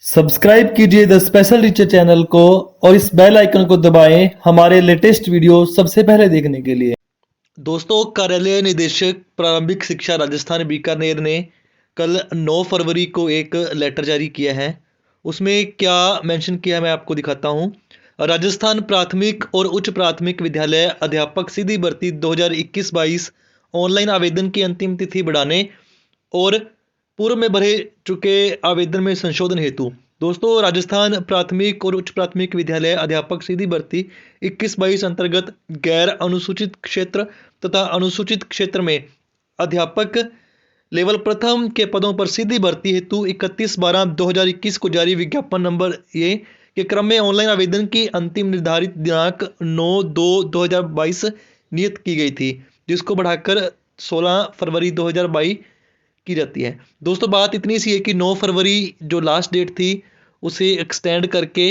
Subscribe कीजिए the special teacher channel को और इस बेल आइकन को दबाएं हमारे लेटेस्ट वीडियो सबसे पहले देखने के लिए। दोस्तों, कार्यालय निदेशक प्रारंभिक शिक्षा राजस्थान बीकानेर ने कल 9 फरवरी को एक लेटर जारी किया है। उसमें क्या मेंशन किया है मैं आपको दिखाता हूँ। राजस्थान प्राथमिक और उच्च प्राथमिक विद्यालय अध्यापक सीधी भर्ती 2021-22 ऑनलाइन आवेदन की अंतिम तिथि बढ़ाने और पूर्व में भरे चुके आवेदन में संशोधन हेतु। दोस्तों, राजस्थान प्राथमिक और उच्च प्राथमिक विद्यालय अध्यापक सीधी भर्ती 21-22 अंतर्गत गैर अनुसूचित क्षेत्र तथा अनुसूचित क्षेत्र में अध्यापक लेवल प्रथम के पदों पर सीधी भर्ती हेतु 31/12/2021 को जारी विज्ञापन नंबर ए के क्रम में ऑनलाइन आवेदन की अंतिम निर्धारित दिनांक 9/2/2022 नियत की गई थी, जिसको बढ़ाकर 16 फरवरी 2022 की जाती है। दोस्तों, बात इतनी सी है कि 9 फरवरी जो लास्ट डेट थी उसे एक्सटेंड करके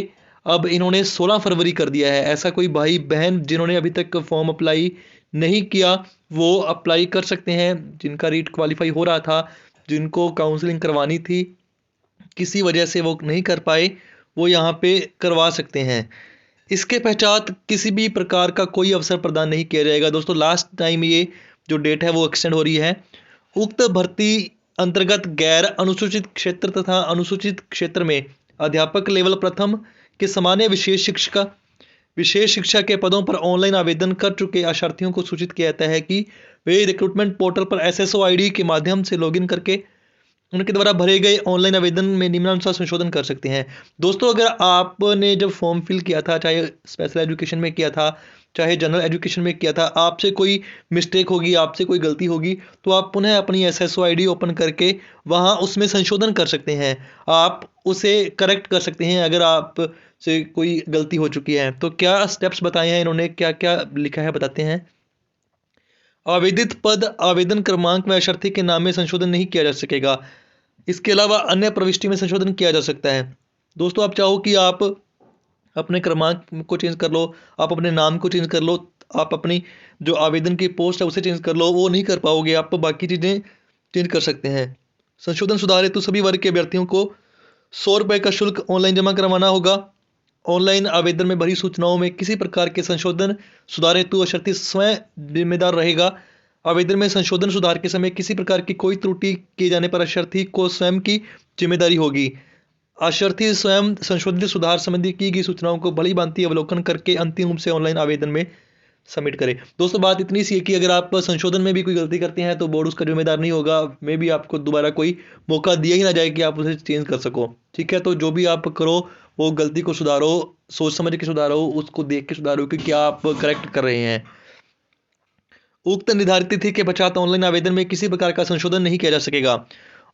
अब इन्होंने 16 फरवरी कर दिया है। ऐसा कोई भाई बहन जिन्होंने अभी तक फॉर्म अप्लाई नहीं किया वो अप्लाई कर सकते हैं। जिनका रीट क्वालिफाई हो रहा था, जिनको काउंसलिंग करवानी थी, किसी वजह से वो नहीं कर पाए, वो यहाँ पे करवा सकते हैं। इसके पश्चात किसी भी प्रकार का कोई अवसर प्रदान नहीं किया जाएगा। दोस्तों, लास्ट टाइम ये जो डेट है वो एक्सटेंड हो रही है। उक्त भर्ती अंतर्गत गैर अनुसूचित क्षेत्र तथा अनुसूचित क्षेत्र में अध्यापक लेवल प्रथम के सामान्य विशेष शिक्षा के पदों पर ऑनलाइन आवेदन कर चुके अभ्यर्थियों को सूचित किया जाता है कि वे रिक्रूटमेंट पोर्टल पर SSO ID के माध्यम से लॉगिन करके उनके द्वारा भरे गए ऑनलाइन आवेदन में निम्नानुसार संशोधन कर सकते हैं। दोस्तों, अगर आपने जब फॉर्म फिल किया था, चाहे स्पेशल एजुकेशन में किया था, चाहे जनरल एजुकेशन में किया था, आपसे कोई मिस्टेक होगी, आपसे कोई गलती होगी, तो आप पुनः अपनी SSO ID ओपन करके वहाँ उसमें संशोधन कर सकते हैं। आप उसे करेक्ट कर सकते हैं अगर आप से कोई गलती हो चुकी है। तो क्या स्टेप्स बताए हैं इन्होंने, क्या क्या लिखा है बताते हैं। आवेदित पद आवेदन क्रमांक में अभ्यर्थी के नाम में संशोधन नहीं किया जा सकेगा। इसके अलावा अन्य प्रविष्टि में संशोधन किया जा सकता है। दोस्तों, आप चाहो कि आप अपने क्रमांक को चेंज कर लो, आप अपने नाम को चेंज कर लो, आप अपनी जो आवेदन की पोस्ट है उसे चेंज कर लो, वो नहीं कर पाओगे। आप बाकी चीज़ें चेंज कर सकते हैं। संशोधन सुधार हेतु सभी वर्ग के अभ्यर्थियों को 100 रुपये का शुल्क ऑनलाइन जमा करवाना होगा। ऑनलाइन आवेदन में भरी सूचनाओं में किसी प्रकार के संशोधन सुधार हेतु अभ्यर्थी स्वयं जिम्मेदार रहेगा। आवेदन में संशोधन सुधार के समय किसी प्रकार की कोई त्रुटि किए जाने पर अभ्यर्थी को स्वयं की जिम्मेदारी होगी। अभ्यर्थी स्वयं संशोधित सुधार संबंधी की गई सूचनाओं को भली भांति अवलोकन करके अंतिम रूप से ऑनलाइन आवेदन में सबमिट करें। दोस्तों, बात इतनी सी है कि अगर आप संशोधन में भी कोई गलती करते हैं तो बोर्ड उसका जिम्मेदार नहीं होगा। मे भी आपको दोबारा कोई मौका दिया ही ना जाए कि आप उसे चेंज कर सको। ठीक है, तो जो भी आप करो वो गलती को सुधारो, सोच समझ के सुधारो, उसको देख के सुधारो कि क्या आप करेक्ट कर रहे हैं। उक्त निर्धारित तिथि के पश्चात ऑनलाइन आवेदन में किसी प्रकार का संशोधन नहीं किया जा सकेगा।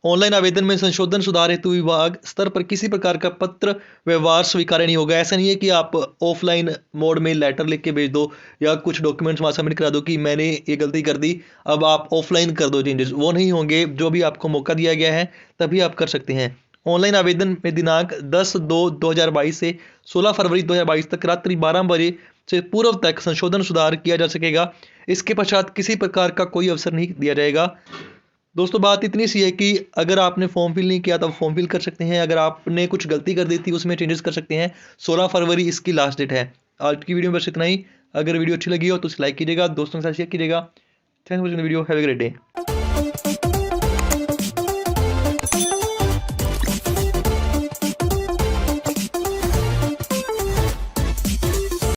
ऑनलाइन आवेदन में संशोधन सुधार हेतु विभाग स्तर पर किसी प्रकार का पत्र व्यवहार स्वीकार्य नहीं होगा। ऐसा नहीं है कि आप ऑफलाइन मोड में लेटर लिख के भेज दो या कुछ डॉक्यूमेंट्स वहाँ सबमिट करा दो कि मैंने ये गलती कर दी, अब आप ऑफलाइन कर दो चेंजेस, वो नहीं होंगे। जो भी आपको मौका दिया गया है तभी आप कर सकते हैं। ऑनलाइन आवेदन में दिनांक 10/2/2022 से 16 फरवरी 2022 तक रात्रि 12 बजे से पूर्व तक संशोधन सुधार किया जा सकेगा। इसके पश्चात किसी प्रकार का कोई अवसर नहीं दिया जाएगा। दोस्तों, बात इतनी सी है कि अगर आपने फॉर्म फिल नहीं किया तो फॉर्म फिल कर सकते हैं। अगर आपने कुछ गलती कर दी थी उसमें चेंजेस कर सकते हैं। 16 फरवरी इसकी लास्ट डेट है। आज की वीडियो में बस इतना ही। अगर वीडियो अच्छी लगी हो तो उसे लाइक कीजिएगा, दोस्तों के साथ शेयर कीजिएगा। Thanks for watching the video. Have a great day.